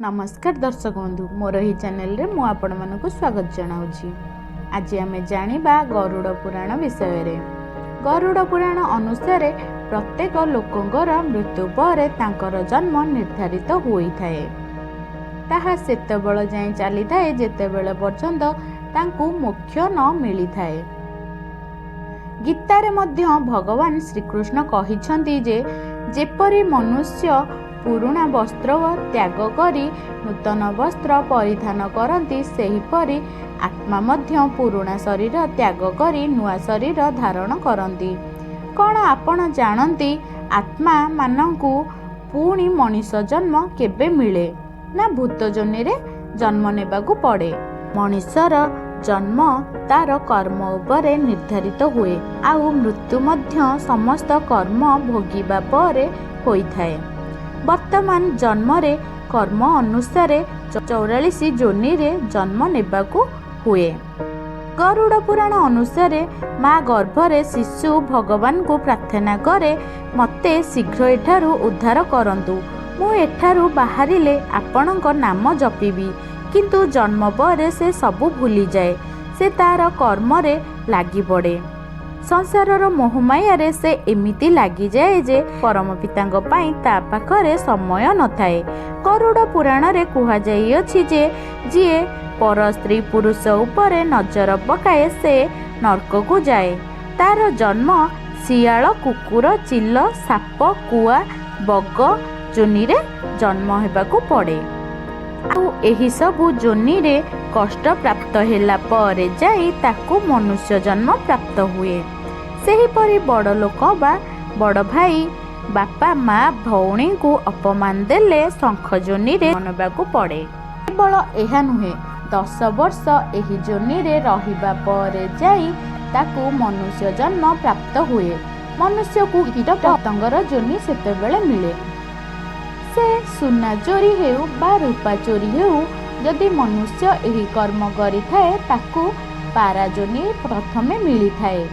नमस्कार दर्शक बंधु मोर ही चैनल रे मु आपण मानकु स्वागत जनाउछि। आज आमे जानिबा गरुड़ पुराण विषय रे। गरुड़ पुराण अनुसार प्रत्येक लोकंकर मृत्यु पर तांकर जन्म निर्धारित होई थाए। ताहा सेतेबेळ जाय चली थाए जेतेबेळ पर्यंत तांकु मोक्ष न मिली थाए। गीतारे मध्य भगवान श्रीकृष्ण कहिछन्ति जे जेपरि मनुष्य पुराणा वस्त्र त्याग करी नूतन वस्त्र परिधान करती सेहीपरि आत्मा मध्य पुराणा शरीर त्याग करी नुआ शरीर धारण करती। कौन आपण जानती आत्मा मानंकु पुणी मनीष जन्म केबे मिले ना भूत जोनि रे जन्म नेबाकु पड़े। मनीषर जन्म तार कर्म उपरे निर्धारित हुए आउ मृत्यु मध्य समस्त कर्म भोगिबा परे होई थाए। वर्तमान जन्म रे कर्म अनुसार 44 जोनि रे जन्म नेबाकु हुए। गरुड़ पुराण अनुसार माँ गर्भरे शिशु भगवान को प्रार्थना करे मते शीघ्र एठारु उद्धार करंतु। मु एठारु बाहरिले आपणक नाम जपिबी किंतु जन्म पर से सबु भूली जाए। से तार कर्म रे लागी पड़े। संसारर मोहमाया से एमिति लगी जाए जे परम पितांग पाई ता पाखरे समय न थाए। गरुड़ पुराण रे कुहा जाई अछि जे जिए पर स्त्री पुरुष उपरे नजर पकाए से नरक को जाए। तार जन्म शियाल कुकुर चिल साप कुआ बग जोनि रे जन्म हेबाकु पड़े। आउ एही सबु जोनि रे कष्ट प्राप्त होला परे जाई ताकु मनुष्य जन्म प्राप्त हुए। सेहीपरि बड़ लोक बा बड़ भाई बापा माँ भौणी को अपमान देले शंख जोनि रे मनबाकु पड़े। केवल एहा नुहे 10 वर्ष एही जोनि रे रहिबा परे जाई ताकु मनुष्य जन्म प्राप्त हुए। मनुष्य को कीट पतंगर जोनि सेतेबेले मिले। से सुना चोरी हेउ बा रूपा चोरी हेउ जदि मनुष्य एही कर्म करि थाए ताकु पारा जोनि प्रथमे मिली थाए।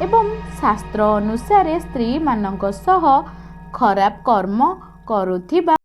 एवं शास्त्र अनुसार स्त्री मानक सह खराब कर्म करुथिबा